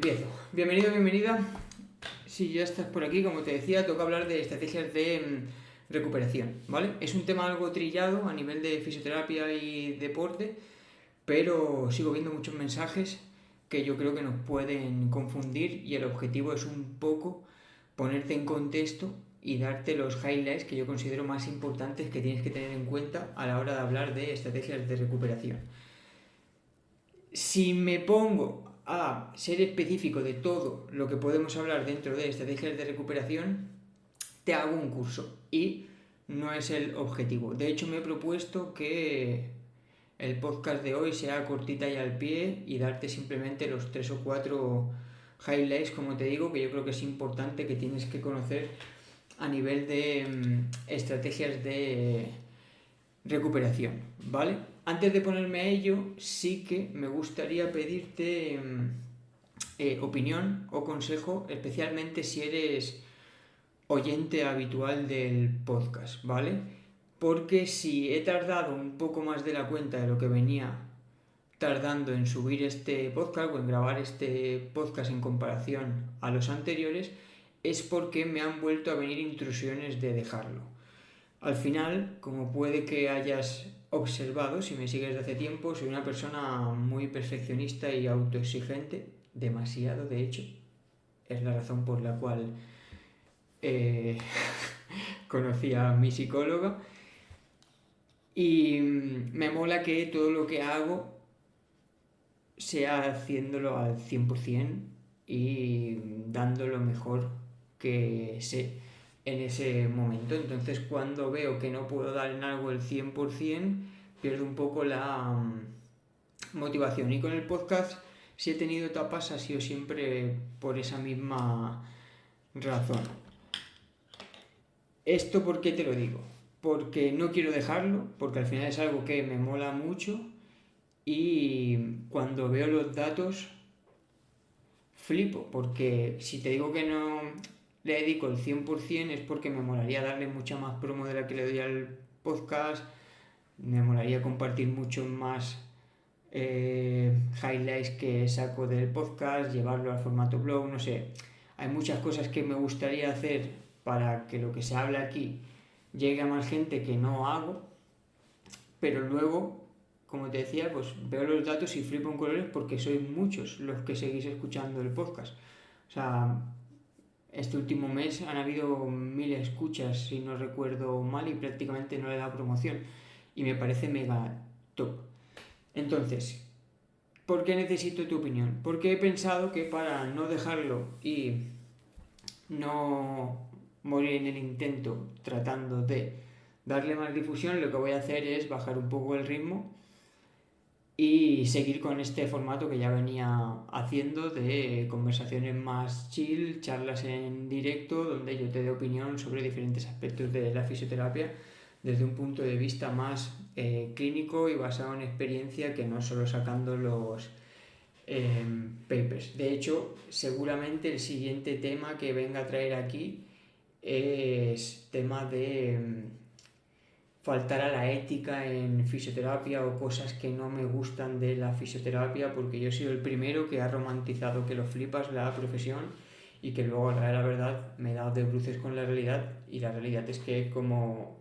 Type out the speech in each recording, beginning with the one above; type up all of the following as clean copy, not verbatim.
Empiezo. Bienvenido, bienvenida. Si ya estás por aquí, como te decía, toca hablar de estrategias de recuperación, ¿vale? Es un tema algo trillado a nivel de fisioterapia y deporte, pero sigo viendo muchos mensajes que yo creo que nos pueden confundir y el objetivo es un poco ponerte en contexto y darte los highlights que yo considero más importantes que tienes que tener en cuenta a la hora de hablar de estrategias de recuperación. Si me pongo a ser específico de todo lo que podemos hablar dentro de estrategias de recuperación, te hago un curso y no es el objetivo. De hecho, me he propuesto que el podcast de hoy sea cortita y al pie y darte simplemente los 3 o 4 highlights, como te digo, que yo creo que es importante que tienes que conocer a nivel de estrategias de recuperación, ¿vale? Antes de ponerme a ello, sí que me gustaría pedirte opinión o consejo, especialmente si eres oyente habitual del podcast, ¿vale? Porque si he tardado un poco más de la cuenta de lo que venía tardando en subir este podcast o en grabar este podcast en comparación a los anteriores, es porque me han vuelto a venir intrusiones de dejarlo. Al final, como puede que hayas observado, si me sigues de hace tiempo, soy una persona muy perfeccionista y autoexigente, demasiado de hecho. Es la razón por la cual eh, conocí a mi psicóloga. Y me mola que todo lo que hago sea haciéndolo al 100% y dando lo mejor que sé en ese momento. Entonces, cuando veo que no puedo dar en algo el 100%, pierdo un poco la motivación. Y con el podcast, si he tenido etapas, ha sido siempre por esa misma razón. ¿Esto por qué te lo digo? Porque no quiero dejarlo, porque al final es algo que me mola mucho y cuando veo los datos flipo, porque si te digo que no le dedico el 100% es porque me molaría darle mucha más promo de la que le doy al podcast, me molaría compartir mucho más highlights que saco del podcast, llevarlo al formato blog, no sé. Hay muchas cosas que me gustaría hacer para que lo que se habla aquí llegue a más gente que no hago, pero luego, como te decía, pues veo los datos y flipo en colores porque sois muchos los que seguís escuchando el podcast. O sea, este último mes han habido 1000 escuchas, si no recuerdo mal, y prácticamente no le da promoción. Y me parece mega top. Entonces, ¿por qué necesito tu opinión? Porque he pensado que para no dejarlo y no morir en el intento tratando de darle más difusión, lo que voy a hacer es bajar un poco el ritmo y seguir con este formato que ya venía haciendo de conversaciones más chill, charlas en directo, donde yo te dé opinión sobre diferentes aspectos de la fisioterapia desde un punto de vista más clínico y basado en experiencia que no solo sacando los papers. De hecho, seguramente el siguiente tema que venga a traer aquí es tema de faltar a la ética en fisioterapia o cosas que no me gustan de la fisioterapia, porque yo he sido el primero que ha romantizado que lo flipas la profesión y que luego a la verdad me he dado de bruces con la realidad, y la realidad es que como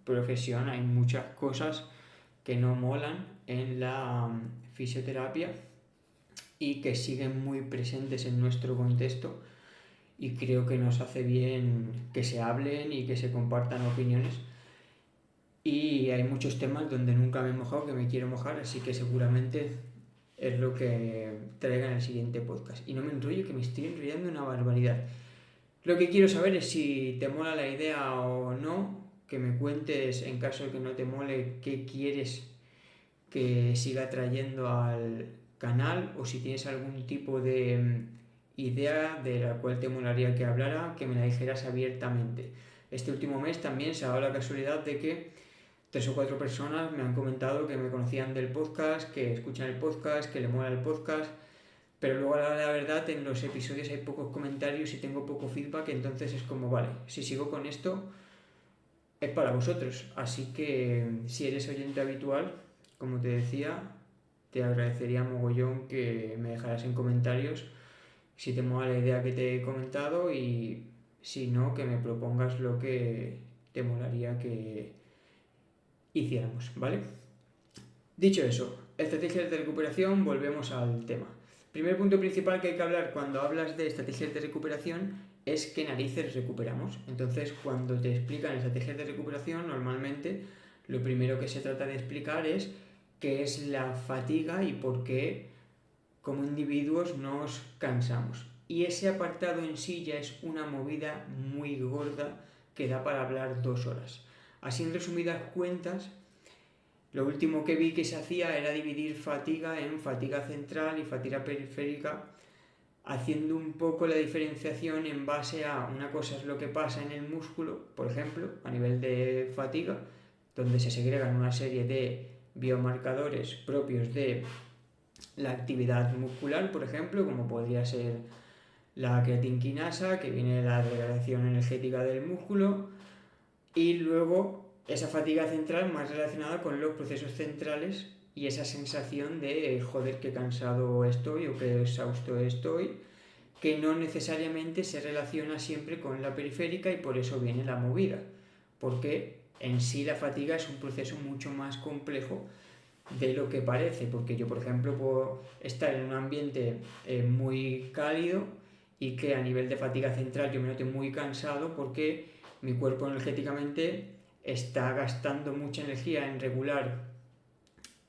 profesión hay muchas cosas que no molan en la fisioterapia y que siguen muy presentes en nuestro contexto, y creo que nos hace bien que se hablen y que se compartan opiniones. Y hay muchos temas donde nunca me he mojado que me quiero mojar, así que seguramente es lo que traiga en el siguiente podcast. Y no me enrollo, que me estoy enrollando una barbaridad. Lo que quiero saber es si te mola la idea o no, que me cuentes en caso de que no te mole qué quieres que siga trayendo al canal, o si tienes algún tipo de idea de la cual te molaría que hablara, que me la dijeras abiertamente. Este último mes también se ha dado la casualidad de que 3 o 4 personas me han comentado que me conocían del podcast, que escuchan el podcast, que le mola el podcast, pero luego a la hora de la verdad en los episodios hay pocos comentarios y tengo poco feedback, entonces es como, vale, si sigo con esto es para vosotros. Así que si eres oyente habitual, como te decía, te agradecería mogollón que me dejaras en comentarios si te mola la idea que te he comentado y si no, que me propongas lo que te molaría que hiciéramos, ¿vale? Dicho eso, estrategias de recuperación, volvemos al tema. Primer punto principal que hay que hablar cuando hablas de estrategias de recuperación es qué narices recuperamos. Entonces, cuando te explican estrategias de recuperación, normalmente lo primero que se trata de explicar es qué es la fatiga y por qué como individuos nos cansamos. Y ese apartado en sí ya es una movida muy gorda que da para hablar 2 horas. Así en resumidas cuentas, lo último que vi que se hacía era dividir fatiga en fatiga central y fatiga periférica, haciendo un poco la diferenciación en base a una cosa es lo que pasa en el músculo, por ejemplo, a nivel de fatiga, donde se segregan una serie de biomarcadores propios de la actividad muscular, por ejemplo, como podría ser la creatinquinasa, que viene de la degradación energética del músculo, y luego esa fatiga central más relacionada con los procesos centrales y esa sensación de joder, qué cansado estoy o qué exhausto estoy, que no necesariamente se relaciona siempre con la periférica y por eso viene la movida, porque en sí la fatiga es un proceso mucho más complejo de lo que parece, porque yo por ejemplo puedo estar en un ambiente muy cálido y que a nivel de fatiga central yo me note muy cansado porque mi cuerpo energéticamente está gastando mucha energía en regular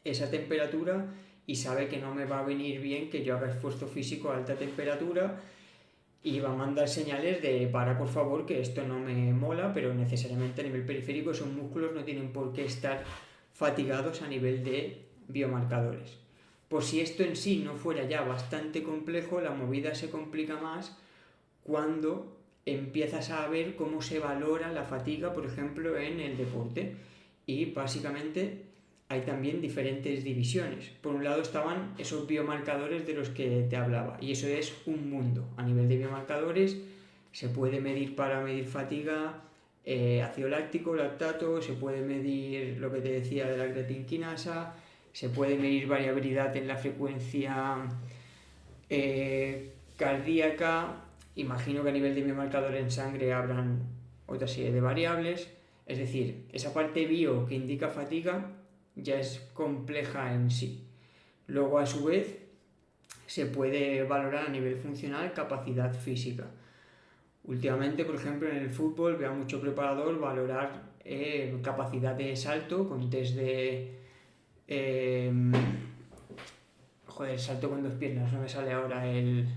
esa temperatura y sabe que no me va a venir bien que yo haga esfuerzo físico a alta temperatura y va a mandar señales de para por favor que esto no me mola, pero necesariamente a nivel periférico esos músculos no tienen por qué estar fatigados a nivel de biomarcadores. Por si esto en sí no fuera ya bastante complejo, la movida se complica más cuando empiezas a ver cómo se valora la fatiga, por ejemplo, en el deporte. Y básicamente hay también diferentes divisiones. Por un lado estaban esos biomarcadores de los que te hablaba, y eso es un mundo. A nivel de biomarcadores se puede medir para medir fatiga, ácido láctico, lactato, se puede medir lo que te decía de la creatinquinasa, se puede medir variabilidad en la frecuencia cardíaca. Imagino que a nivel de biomarcador en sangre habrán otra serie de variables. Es decir, esa parte bio que indica fatiga ya es compleja en sí. Luego, a su vez, se puede valorar a nivel funcional capacidad física. Últimamente, por ejemplo, en el fútbol veo a mucho preparador valorar capacidad de salto con test de... salto con 2 piernas, no me sale ahora el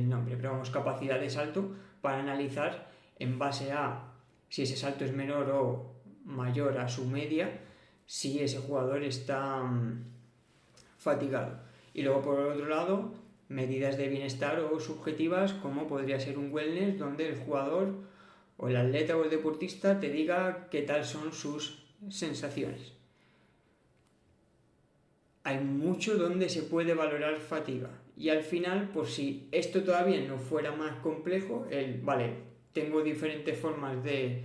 nombre, pero vamos, capacidad de salto para analizar en base a si ese salto es menor o mayor a su media, si ese jugador está fatigado. Y luego por otro lado, medidas de bienestar o subjetivas como podría ser un wellness, donde el jugador o el atleta o el deportista te diga qué tal son sus sensaciones. Hay mucho donde se puede valorar fatiga. Y al final, por si esto todavía no fuera más complejo, tengo diferentes formas de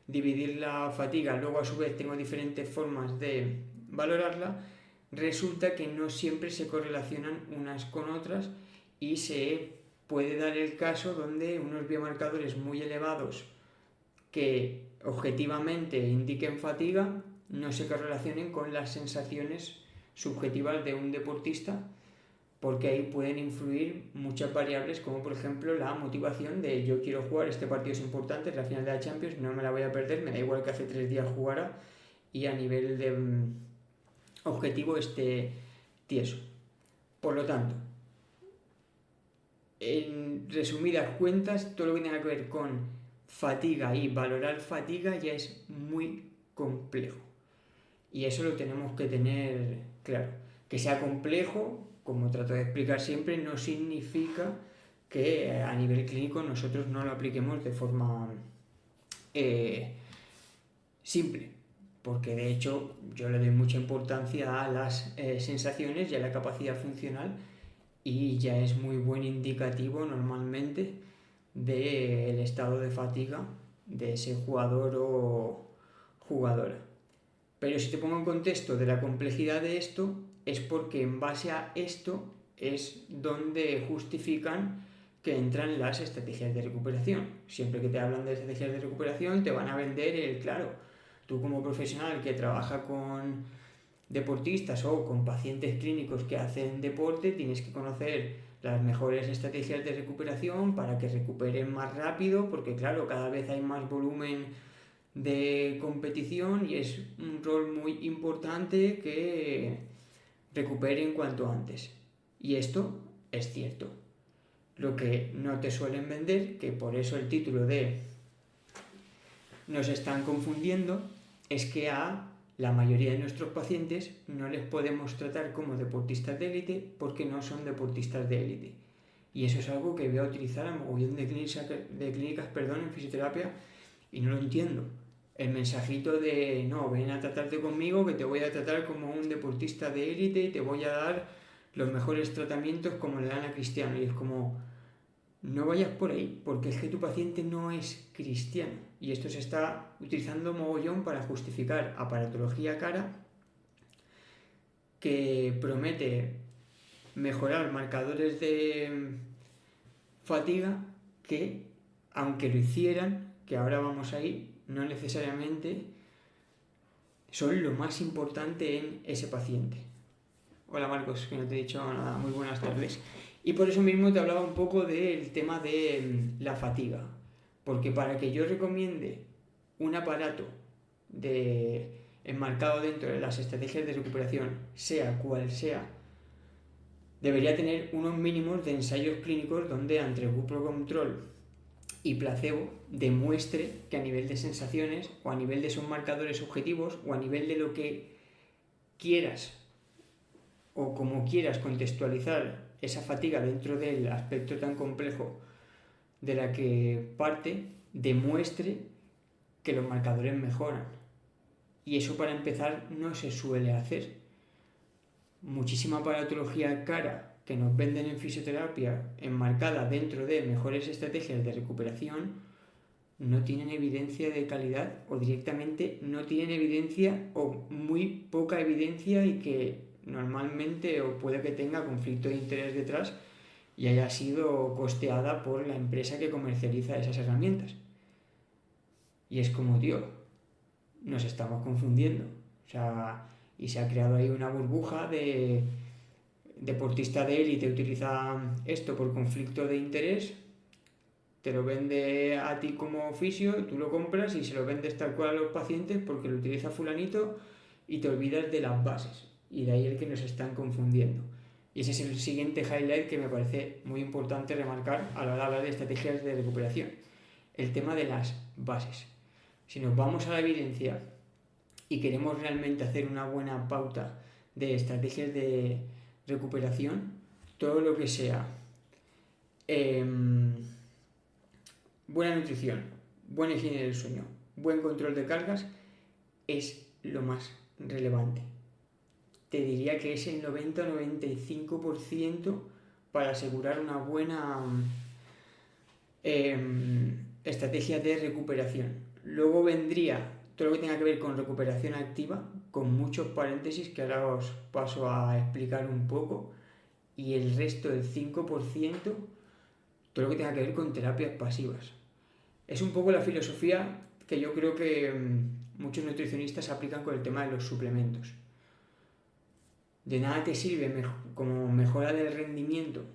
dividir la fatiga, luego a su vez tengo diferentes formas de valorarla, resulta que no siempre se correlacionan unas con otras y se puede dar el caso donde unos biomarcadores muy elevados que objetivamente indiquen fatiga no se correlacionen con las sensaciones subjetivas de un deportista, porque ahí pueden influir muchas variables, como por ejemplo la motivación de yo quiero jugar, este partido es importante, es la final de la Champions, no me la voy a perder, me da igual que hace 3 días jugara y a nivel de objetivo esté tieso. Por lo tanto, en resumidas cuentas, todo lo que tenga que ver con fatiga y valorar fatiga ya es muy complejo. Y eso lo tenemos que tener claro. Que sea complejo, como trato de explicar siempre, no significa que a nivel clínico nosotros no lo apliquemos de forma simple. Porque de hecho yo le doy mucha importancia a las sensaciones y a la capacidad funcional y ya es muy buen indicativo normalmente del estado de fatiga de ese jugador o jugadora. Pero si te pongo en contexto de la complejidad de esto, es porque en base a esto es donde justifican que entran las estrategias de recuperación. Siempre que te hablan de estrategias de recuperación te van a vender claro, tú como profesional que trabaja con deportistas o con pacientes clínicos que hacen deporte, tienes que conocer las mejores estrategias de recuperación para que recuperen más rápido, porque claro, cada vez hay más volumen de competición y es un rol muy importante que recuperen cuanto antes. Y esto es cierto. Lo que no te suelen vender, que por eso el título de nos están confundiendo, es que a la mayoría de nuestros pacientes no les podemos tratar como deportistas de élite porque no son deportistas de élite. Y eso es algo que voy a utilizar a mogollón de clínicas en fisioterapia y no lo entiendo. El mensajito de no, ven a tratarte conmigo que te voy a tratar como un deportista de élite y te voy a dar los mejores tratamientos como le dan a Cristiano. Y es como, no vayas por ahí, porque es que tu paciente no es cristiano. Y esto se está utilizando mogollón para justificar aparatología cara que promete mejorar marcadores de fatiga que, aunque lo hicieran, que ahora vamos a ir, no necesariamente son lo más importante en ese paciente. Hola Marcos, que no te he dicho nada, muy buenas tardes. Y por eso mismo te hablaba un poco del tema de la fatiga, porque para que yo recomiende un aparato enmarcado dentro de las estrategias de recuperación, sea cual sea, debería tener unos mínimos de ensayos clínicos donde entre grupo control y placebo demuestre que a nivel de sensaciones o a nivel de esos marcadores objetivos o a nivel de lo que quieras o como quieras contextualizar esa fatiga dentro del aspecto tan complejo de la que parte, demuestre que los marcadores mejoran. Y eso para empezar no se suele hacer. Muchísima aparatología cara que nos venden en fisioterapia enmarcada dentro de mejores estrategias de recuperación no tienen evidencia de calidad o directamente no tienen evidencia o muy poca evidencia y que normalmente o puede que tenga conflicto de interés detrás y haya sido costeada por la empresa que comercializa esas herramientas. Y es como, tío, nos estamos confundiendo. O sea, y se ha creado ahí una burbuja de deportista de élite utiliza esto por conflicto de interés, te lo vende a ti como fisio, tú lo compras y se lo vendes tal cual a los pacientes porque lo utiliza fulanito y te olvidas de las bases. Y de ahí el que nos están confundiendo. Y ese es el siguiente highlight que me parece muy importante remarcar a la hora de hablar de estrategias de recuperación. El tema de las bases. Si nos vamos a la evidencia y queremos realmente hacer una buena pauta de estrategias de recuperación, todo lo que sea buena nutrición, buena higiene del sueño, buen control de cargas es lo más relevante. Te diría que es el 90-95% para asegurar una buena estrategia de recuperación. Luego vendría todo lo que tenga que ver con recuperación activa, con muchos paréntesis que ahora os paso a explicar un poco, y el resto del 5%, todo lo que tenga que ver con terapias pasivas. Es un poco la filosofía que yo creo que muchos nutricionistas aplican con el tema de los suplementos. De nada te sirve como mejora del rendimiento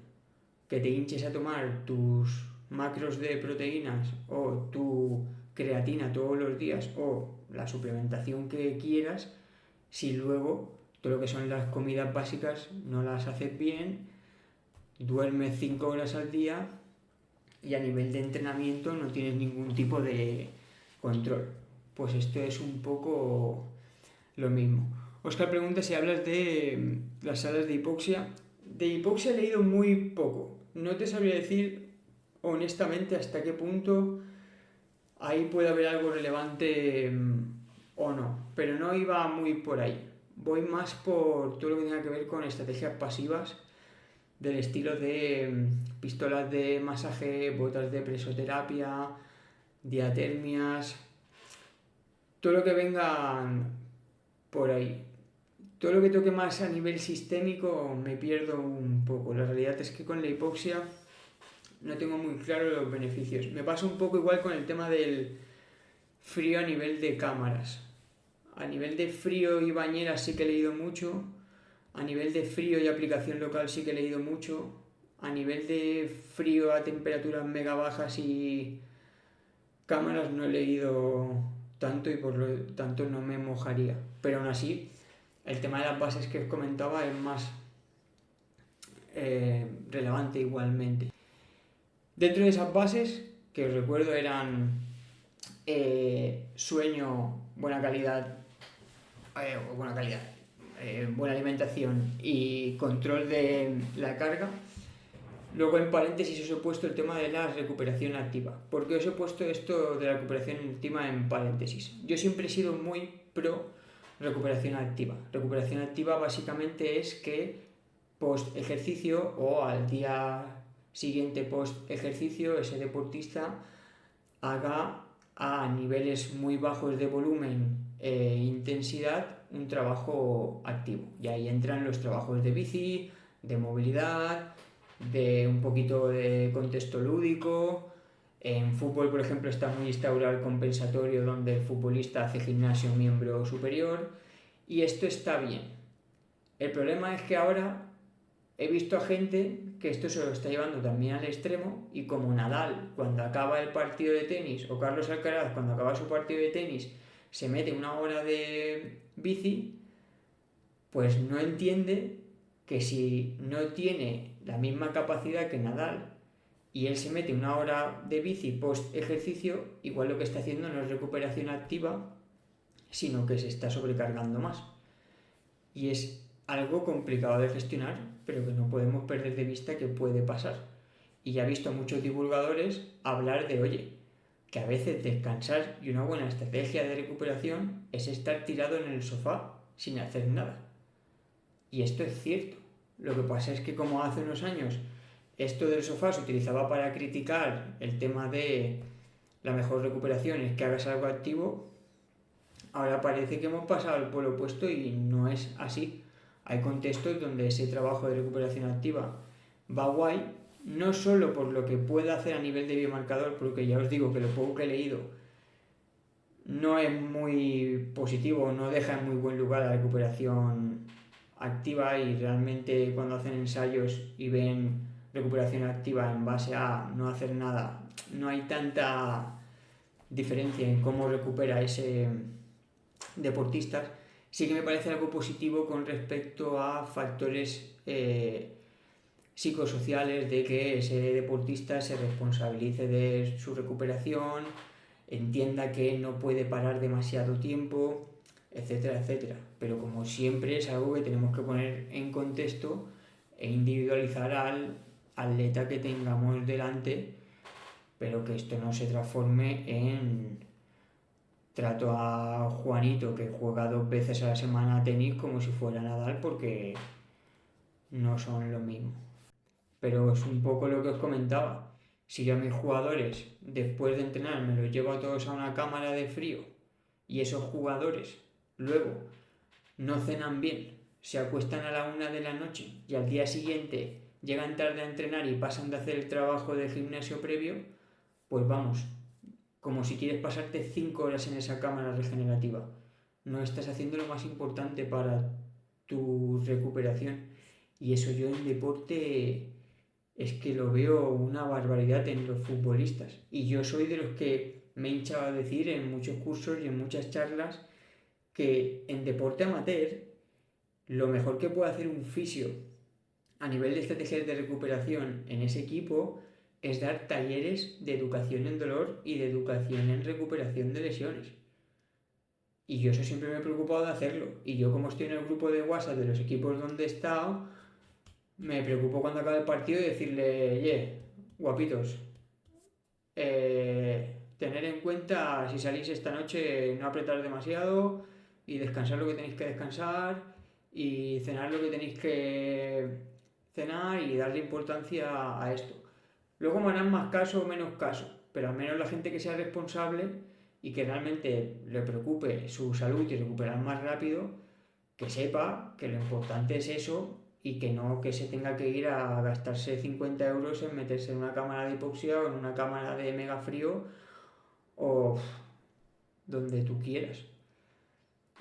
que te hinches a tomar tus macros de proteínas o tu creatina todos los días o la suplementación que quieras si luego todo lo que son las comidas básicas no las haces bien, duermes 5 horas al día y a nivel de entrenamiento no tienes ningún tipo de control. Pues esto es un poco lo mismo. Oscar pregunta si hablas de las salas de hipoxia. De hipoxia he leído muy poco. No te sabría decir honestamente hasta qué punto ahí puede haber algo relevante o no. Pero no iba muy por ahí. Voy más por todo lo que tenga que ver con estrategias pasivas del estilo de pistolas de masaje, botas de presoterapia, diatermias, todo lo que venga por ahí. Todo lo que toque más a nivel sistémico me pierdo un poco. La realidad es que con la hipoxia no tengo muy claro los beneficios. Me pasa un poco igual con el tema del frío a nivel de cámaras. A nivel de frío y bañeras sí que he leído mucho. A nivel de frío y aplicación local sí que he leído mucho. A nivel de frío a temperaturas mega bajas y cámaras no he leído tanto y por lo tanto no me mojaría. Pero aún así, el tema de las bases que os comentaba es más relevante igualmente. Dentro de esas bases, que os recuerdo eran sueño, buena calidad, buena alimentación y control de la carga. Luego en paréntesis os he puesto el tema de la recuperación activa. ¿Por qué os he puesto esto de la recuperación activa en paréntesis? Yo siempre he sido muy pro recuperación activa. Recuperación activa básicamente es que post ejercicio o al día siguiente post ejercicio ese deportista haga a niveles muy bajos de volumen e intensidad un trabajo activo. Y ahí entran los trabajos de bici, de movilidad, de un poquito de contexto lúdico. En fútbol, por ejemplo, está muy instaurado el compensatorio donde el futbolista hace gimnasio miembro superior y esto está bien. El problema es que ahora he visto a gente que esto se lo está llevando también al extremo y como Nadal cuando acaba el partido de tenis o Carlos Alcaraz cuando acaba su partido de tenis se mete una hora de bici, pues no entiende que si no tiene la misma capacidad que Nadal y él se mete una hora de bici post ejercicio, igual lo que está haciendo no es recuperación activa, sino que se está sobrecargando más. Y es algo complicado de gestionar, pero que no podemos perder de vista que puede pasar. Y ya he visto a muchos divulgadores hablar de, oye, que a veces descansar y una buena estrategia de recuperación es estar tirado en el sofá sin hacer nada. Y esto es cierto. Lo que pasa es que como hace unos años esto del sofá se utilizaba para criticar el tema de la mejor recuperación es que hagas algo activo, ahora parece que hemos pasado al polo opuesto y no es así. Hay contextos donde ese trabajo de recuperación activa va guay, no solo por lo que puede hacer a nivel de biomarcador, porque ya os digo que lo poco que he leído no es muy positivo, no deja en muy buen lugar la recuperación activa y realmente cuando hacen ensayos y ven recuperación activa en base a no hacer nada, no hay tanta diferencia en cómo recupera ese deportista. Sí que me parece algo positivo con respecto a factores psicosociales de que ese deportista se responsabilice de su recuperación, entienda que no puede parar demasiado tiempo, etcétera, etcétera. Pero como siempre es algo que tenemos que poner en contexto e individualizar al atleta que tengamos delante, pero que esto no se transforme en trato a Juanito que juega 2 veces a la semana a tenis como si fuera Nadal, porque no son lo mismo. Pero es un poco lo que os comentaba. Si yo a mis jugadores, después de entrenar, me los llevo a todos a una cámara de frío y esos jugadores luego no cenan bien, se acuestan a la 1 de la noche y al día siguiente llegan tarde a entrenar y pasan de hacer el trabajo de gimnasio previo, pues vamos, como si quieres pasarte 5 horas en esa cámara regenerativa. No estás haciendo lo más importante para tu recuperación. Y eso yo en deporte es que lo veo una barbaridad en los futbolistas. Y yo soy de los que me he hinchado a decir en muchos cursos y en muchas charlas que en deporte amateur lo mejor que puede hacer un fisio a nivel de estrategias de recuperación en ese equipo es dar talleres de educación en dolor y de educación en recuperación de lesiones. Y yo eso siempre me he preocupado de hacerlo. Y yo como estoy en el grupo de WhatsApp de los equipos donde he estado, me preocupo cuando acabe el partido y decirle, oye, guapitos, tener en cuenta si salís esta noche no apretar demasiado y descansar lo que tenéis que descansar y cenar lo que tenéis que cenar y darle importancia a esto. Luego me harán más caso o menos caso, pero al menos la gente que sea responsable y que realmente le preocupe su salud y recuperar más rápido, que sepa que lo importante es eso y que no que se tenga que ir a gastarse 50 euros en meterse en una cámara de hipoxia o en una cámara de mega frío o donde tú quieras.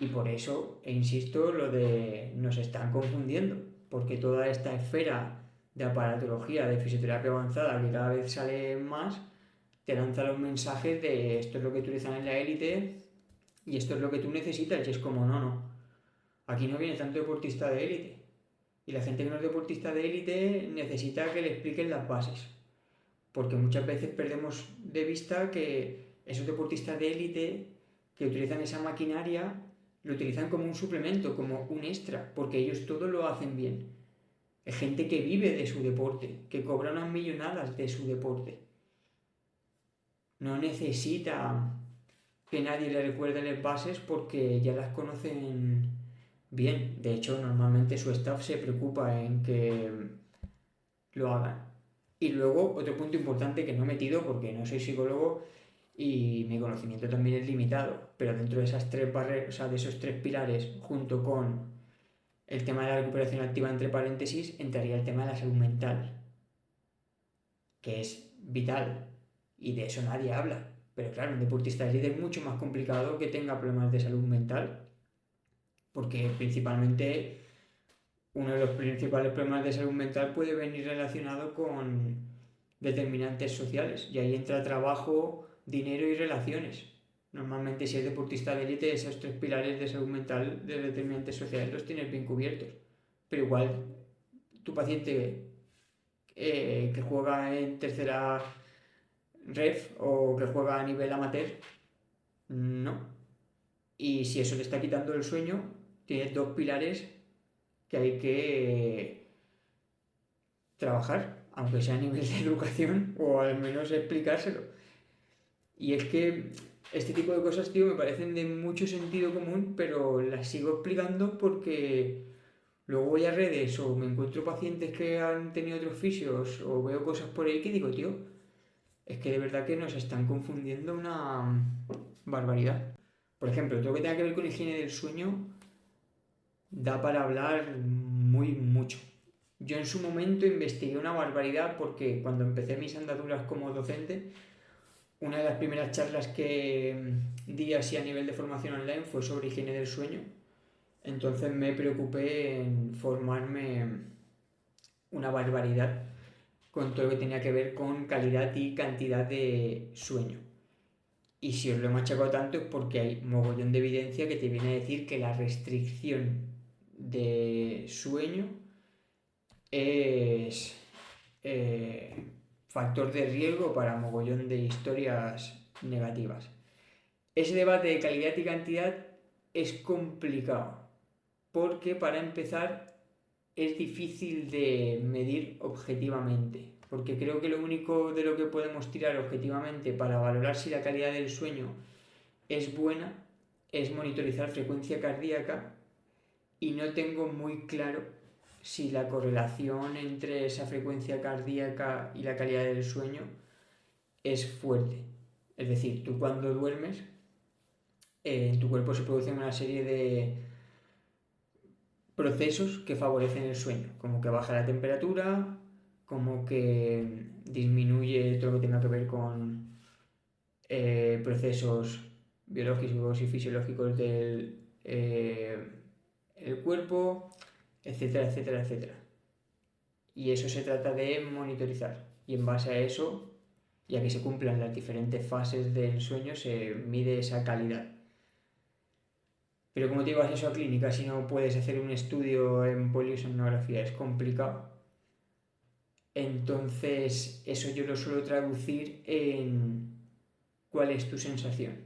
Y por eso, e insisto, lo de nos están confundiendo, porque toda esta esfera de aparatología, de fisioterapia avanzada, que cada vez sale más, te lanza los mensajes de esto es lo que utilizan en la élite y esto es lo que tú necesitas. Y es como, no, aquí no viene tanto deportista de élite. Y la gente que no es deportista de élite necesita que le expliquen las bases. Porque muchas veces perdemos de vista que esos deportistas de élite que utilizan esa maquinaria lo utilizan como un suplemento, como un extra, porque ellos todo lo hacen bien. Es gente que vive de su deporte, que cobra unas millonadas de su deporte. No necesita que nadie le recuerde las bases porque ya las conocen bien. De hecho, normalmente su staff se preocupa en que lo hagan. Y luego, otro punto importante que no he metido porque no soy psicólogo y mi conocimiento también es limitado, pero dentro de esas tres barreras, o sea, de esos tres pilares, junto con el tema de la recuperación activa entre paréntesis, entraría el tema de la salud mental, que es vital y de eso nadie habla. Pero claro, un deportista de élite es mucho más complicado que tenga problemas de salud mental, porque principalmente uno de los principales problemas de salud mental puede venir relacionado con determinantes sociales, y ahí entra trabajo, dinero y relaciones. Normalmente si eres deportista de élite, esos tres pilares de salud mental de determinantes sociales los tienes bien cubiertos. Pero igual tu paciente que juega en tercera ref o que juega a nivel amateur, no. Y si eso le está quitando el sueño, tienes dos pilares que hay que trabajar, aunque sea a nivel de educación, o al menos explicárselo. Y es que este tipo de cosas, tío, me parecen de mucho sentido común, pero las sigo explicando porque luego voy a redes o me encuentro pacientes que han tenido otros fisios o veo cosas por ahí que digo, tío, es que de verdad que nos están confundiendo una barbaridad. Por ejemplo, todo lo que tenga que ver con higiene del sueño da para hablar muy mucho. Yo en su momento investigué una barbaridad porque cuando empecé mis andaduras como docente, una de las primeras charlas que di así a nivel de formación online fue sobre higiene del sueño. Entonces me preocupé en formarme una barbaridad con todo lo que tenía que ver con calidad y cantidad de sueño. Y si os lo he machacado tanto es porque hay mogollón de evidencia que te viene a decir que la restricción de sueño es factor de riesgo para mogollón de historias negativas. Ese debate de calidad y cantidad es complicado porque para empezar es difícil de medir objetivamente, porque creo que lo único de lo que podemos tirar objetivamente para valorar si la calidad del sueño es buena es monitorizar frecuencia cardíaca y no tengo muy claro si la correlación entre esa frecuencia cardíaca y la calidad del sueño es fuerte. Es decir, tú cuando duermes, en tu cuerpo se producen una serie de procesos que favorecen el sueño, como que baja la temperatura, como que disminuye todo lo que tenga que ver con procesos biológicos y fisiológicos del el cuerpo, etcétera, etcétera, etcétera. Y eso se trata de monitorizar. Y en base a eso, ya que se cumplan las diferentes fases del sueño, se mide esa calidad. Pero como te digo, eso a clínica, si no puedes hacer un estudio en polisomnografía, es complicado. Entonces, eso yo lo suelo traducir en cuál es tu sensación.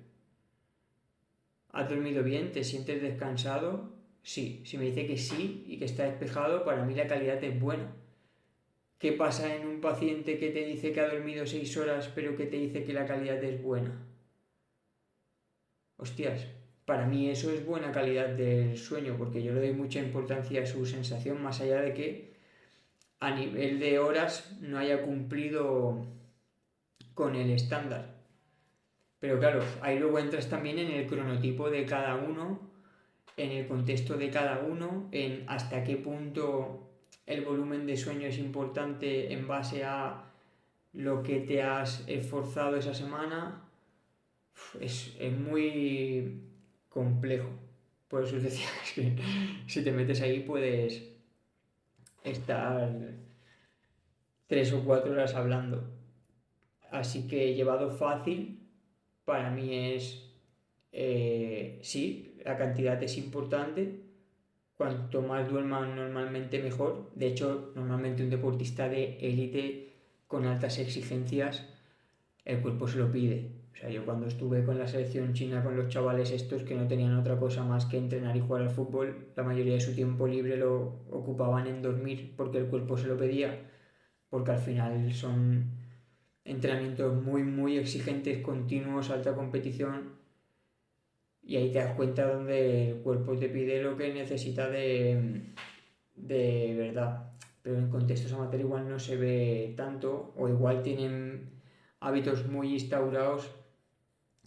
¿Has dormido bien? ¿Te sientes descansado? Sí. Si me dice que sí y que está despejado, para mí la calidad es buena. ¿Qué pasa en un paciente que te dice que ha dormido 6 horas pero que te dice que la calidad es buena? Hostias, para mí eso es buena calidad del sueño porque yo le doy mucha importancia a su sensación más allá de que a nivel de horas no haya cumplido con el estándar. Pero claro, ahí luego entras también en el cronotipo de cada uno en el contexto de cada uno, en hasta qué punto el volumen de sueño es importante en base a lo que te has esforzado esa semana. Es muy complejo. Por eso os decía que si te metes ahí puedes estar 3 o 4 horas hablando. Así que llevado fácil, para mí es, sí, la cantidad es importante. Cuanto más duerman normalmente mejor. De hecho, normalmente un deportista de élite con altas exigencias, el cuerpo se lo pide. O sea, yo cuando estuve con la selección china, con los chavales estos que no tenían otra cosa más que entrenar y jugar al fútbol, la mayoría de su tiempo libre lo ocupaban en dormir porque el cuerpo se lo pedía, porque al final son entrenamientos muy, muy exigentes, continuos, alta competición, y ahí te das cuenta donde el cuerpo te pide lo que necesita de verdad. Pero en contextos amateur igual no se ve tanto, o igual tienen hábitos muy instaurados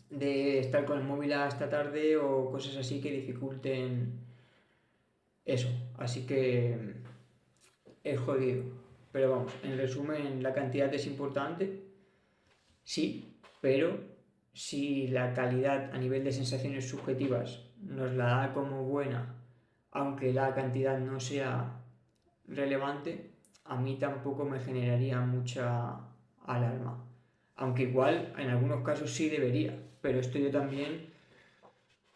de estar con el móvil hasta tarde o cosas así que dificulten eso. Así que es jodido. Pero vamos, en resumen, la cantidad es importante, sí, pero si la calidad a nivel de sensaciones subjetivas nos la da como buena, aunque la cantidad no sea relevante, a mí tampoco me generaría mucha alarma. Aunque igual en algunos casos sí debería, pero esto yo también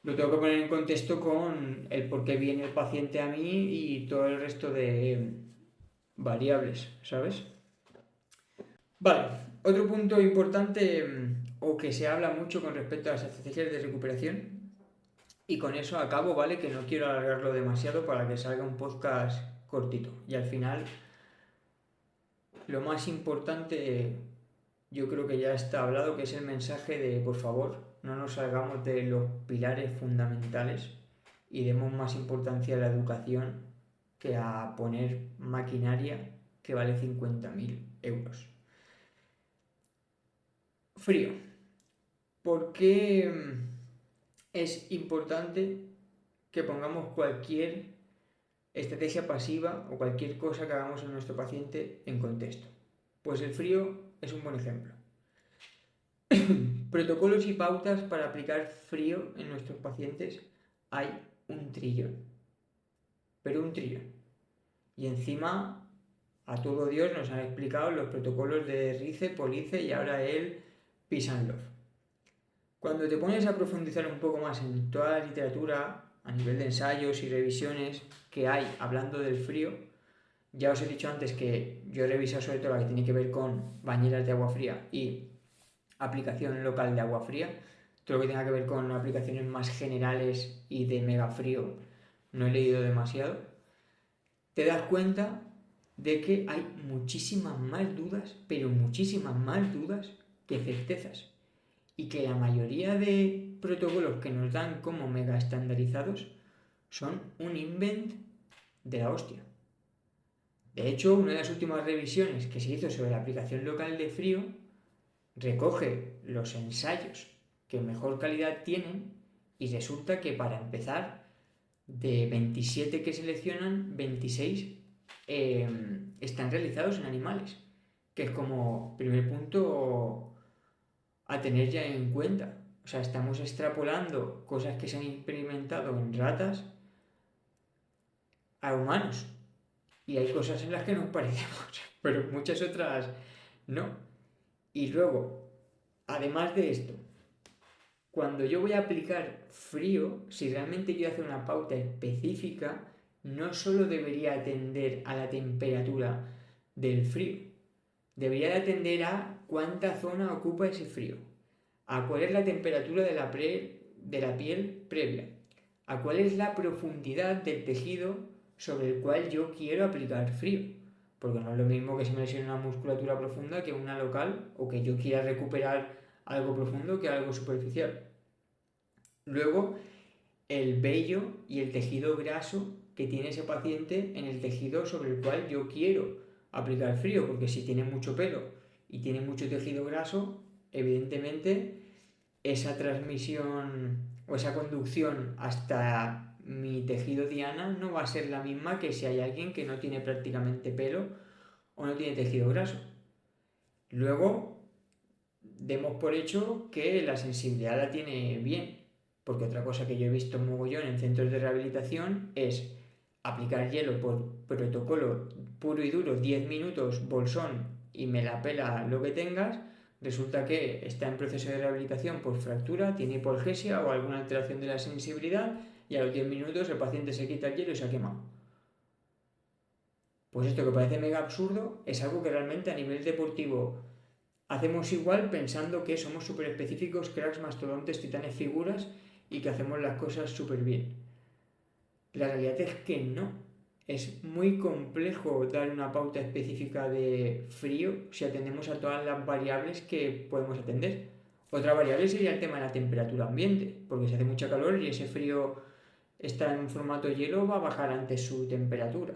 lo tengo que poner en contexto con el por qué viene el paciente a mí y todo el resto de variables, ¿sabes? Vale, otro punto importante o que se habla mucho con respecto a las estrategias de recuperación, y con eso acabo, ¿vale? Que no quiero alargarlo demasiado para que salga un podcast cortito. Y al final, lo más importante, yo creo que ya está hablado, que es el mensaje de, por favor, no nos salgamos de los pilares fundamentales y demos más importancia a la educación que a poner maquinaria que vale 50.000 euros. Frío. ¿Por qué es importante que pongamos cualquier estrategia pasiva o cualquier cosa que hagamos en nuestro paciente en contexto? Pues el frío es un buen ejemplo. Protocolos y pautas para aplicar frío en nuestros pacientes hay un trillón, pero un trillón. Y encima, a todo Dios nos han explicado los protocolos de RICE, POLICE y ahora el Peace and Love. Cuando te pones a profundizar un poco más en toda la literatura a nivel de ensayos y revisiones que hay hablando del frío, ya os he dicho antes que yo he revisado sobre todo la que tiene que ver con bañeras de agua fría y aplicación local de agua fría. Todo lo que tenga que ver con aplicaciones más generales y de mega frío no he leído demasiado. Te das cuenta de que hay muchísimas más dudas, pero muchísimas más dudas que certezas. Y que la mayoría de protocolos que nos dan como mega estandarizados son un invent de la hostia. De hecho, una de las últimas revisiones que se hizo sobre la aplicación local de frío recoge los ensayos que mejor calidad tienen y resulta que para empezar, de 27 que seleccionan, 26 están realizados en animales, que es como primer punto a tener ya en cuenta. O sea, estamos extrapolando cosas que se han experimentado en ratas a humanos. Y hay cosas en las que nos parecemos, pero muchas otras no. Y luego, además de esto, cuando yo voy a aplicar frío, si realmente quiero hacer una pauta específica, no solo debería atender a la temperatura del frío, debería de atender a cuánta zona ocupa ese frío, a cuál es la temperatura de la piel previa, a cuál es la profundidad del tejido sobre el cual yo quiero aplicar frío. Porque no es lo mismo que se me lesione una musculatura profunda que una local, o que yo quiera recuperar algo profundo que algo superficial. Luego, el vello y el tejido graso que tiene ese paciente en el tejido sobre el cual yo quiero aplicar frío, porque si tiene mucho pelo y tiene mucho tejido graso, evidentemente esa transmisión o esa conducción hasta mi tejido diana no va a ser la misma que si hay alguien que no tiene prácticamente pelo o no tiene tejido graso. Luego, demos por hecho que la sensibilidad la tiene bien, porque otra cosa que yo he visto mogollón en centros de rehabilitación es aplicar hielo por protocolo puro y duro, 10 minutos, bolsón, y me la pela lo que tengas. Resulta que está en proceso de rehabilitación por fractura, tiene hipoalgesia o alguna alteración de la sensibilidad, y a los 10 minutos el paciente se quita el hielo y se ha quemado. Pues esto que parece mega absurdo es algo que realmente a nivel deportivo hacemos igual pensando que somos súper específicos, cracks, mastodontes, titanes, figuras y que hacemos las cosas súper bien. La realidad es que no. Es muy complejo dar una pauta específica de frío si atendemos a todas las variables que podemos atender. Otra variable sería el tema de la temperatura ambiente, porque si hace mucha calor y ese frío está en formato hielo, va a bajar antes su temperatura.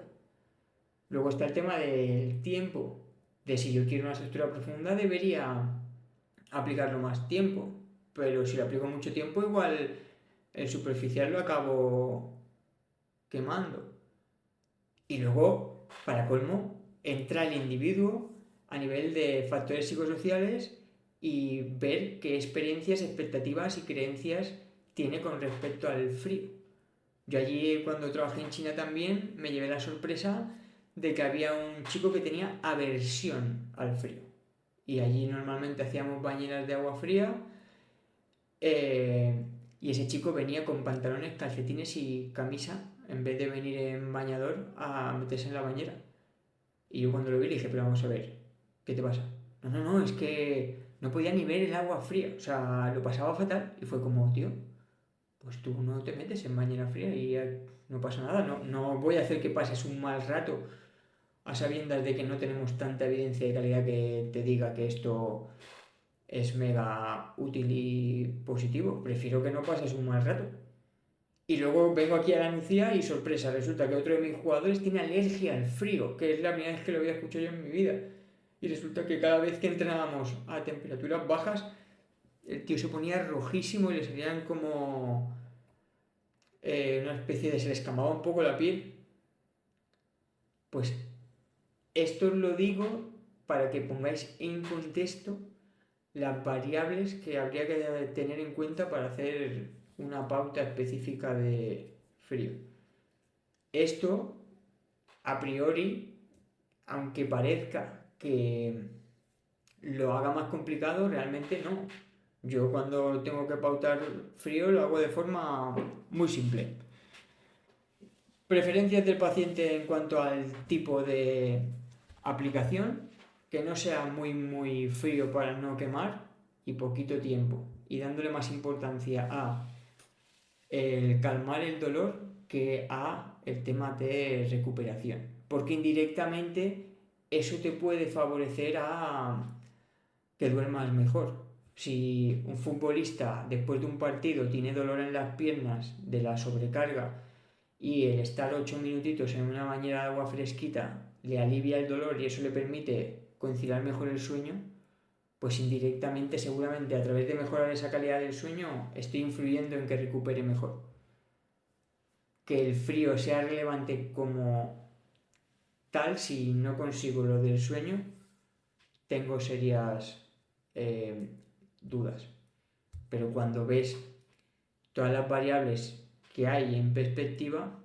Luego está el tema del tiempo, de si yo quiero una estructura profunda debería aplicarlo más tiempo, pero si lo aplico mucho tiempo igual el superficial lo acabo quemando. Y luego, para colmo, entra el individuo a nivel de factores psicosociales y ver qué experiencias, expectativas y creencias tiene con respecto al frío. Yo allí cuando trabajé en China también me llevé la sorpresa de que había un chico que tenía aversión al frío. Y allí normalmente hacíamos bañeras de agua fría y ese chico venía con pantalones, calcetines y camisa en vez de venir en bañador a meterse en la bañera. Y yo cuando lo vi le dije, pero vamos a ver, ¿qué te pasa? No, no, no, es que no podía ni ver el agua fría, o sea, lo pasaba fatal y fue como, tío, pues tú no te metes en bañera fría y no pasa nada, no voy a hacer que pases un mal rato a sabiendas de que no tenemos tanta evidencia de calidad que te diga que esto es mega útil y positivo. Prefiero que no pases un mal rato. Y luego vengo aquí a la Nucía y sorpresa, resulta que otro de mis jugadores tiene alergia al frío, que es la primera vez que lo había escuchado yo en mi vida. Y resulta que cada vez que entrenábamos a temperaturas bajas, el tío se ponía rojísimo y le salían como una especie de... se le escamaba un poco la piel. Pues esto os lo digo para que pongáis en contexto las variables que habría que tener en cuenta para hacer una pauta específica de frío. Esto, a priori, aunque parezca que lo haga más complicado, realmente no. Yo cuando tengo que pautar frío lo hago de forma muy simple. Preferencias del paciente en cuanto al tipo de aplicación, que no sea muy frío para no quemar y poquito tiempo. Y dándole más importancia a el calmar el dolor que a el tema de recuperación. Porque indirectamente eso te puede favorecer a que duermas mejor. Si un futbolista después de un partido tiene dolor en las piernas de la sobrecarga y el estar 8 minutitos en una bañera de agua fresquita le alivia el dolor y eso le permite conciliar mejor el sueño, pues indirectamente seguramente a través de mejorar esa calidad del sueño estoy influyendo en que recupere mejor. Que el frío sea relevante como tal, si no consigo lo del sueño, tengo serias dudas. Pero cuando ves todas las variables que hay en perspectiva,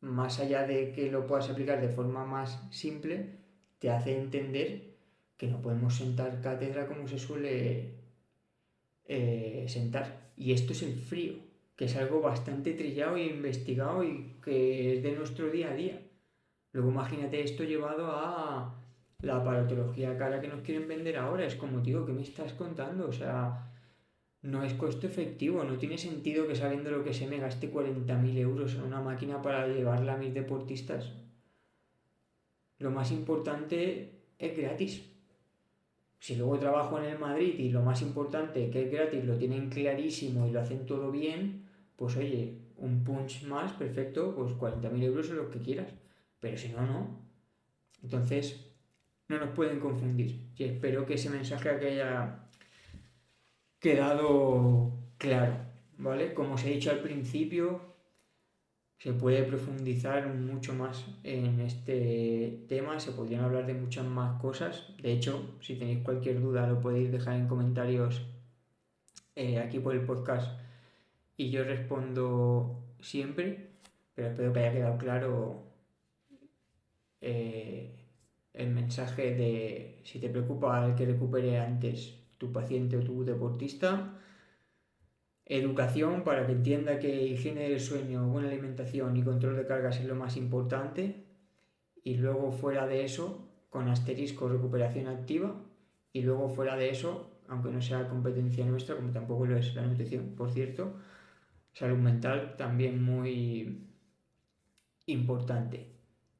más allá de que lo puedas aplicar de forma más simple, te hace entender que no podemos sentar cátedra como se suele sentar. Y esto es el frío, que es algo bastante trillado e investigado y que es de nuestro día a día. Luego imagínate esto llevado a la aparatología cara que nos quieren vender ahora. Es como, tío, ¿qué me estás contando? O sea, no es costo efectivo, no tiene sentido que sabiendo lo que se me gaste 40.000 euros en una máquina para llevarla a mis deportistas. Lo más importante es gratis. Si luego trabajo en el Madrid y lo más importante que es gratis lo tienen clarísimo y lo hacen todo bien, pues oye, un punch más, perfecto, pues 40.000 euros es lo que quieras. Pero si no, no. Entonces, no nos pueden confundir. Y espero que ese mensaje haya quedado claro, ¿vale? Como os he dicho al principio, Se puede profundizar mucho más en este tema, se podrían hablar de muchas más cosas. De hecho, si tenéis cualquier duda lo podéis dejar en comentarios aquí por el podcast y yo respondo siempre, pero espero que haya quedado claro eh, el mensaje de si te preocupa el que recupere antes tu paciente o tu deportista, educación para que entienda que higiene del sueño, buena alimentación y control de cargas es lo más importante, y luego fuera de eso, con asterisco, recuperación activa, y luego fuera de eso, aunque no sea competencia nuestra, como tampoco lo es la nutrición, por cierto, salud mental también muy importante.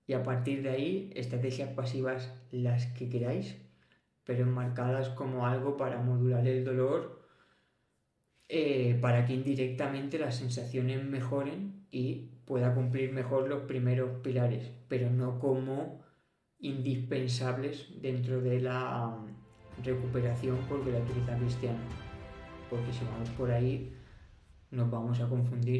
Y a partir de ahí, estrategias pasivas las que queráis, pero enmarcadas como algo para modular el dolor, para que indirectamente las sensaciones mejoren y pueda cumplir mejor los primeros pilares, pero no como indispensables dentro de la recuperación porque la utiliza cristiana. Porque si vamos por ahí nos vamos a confundir.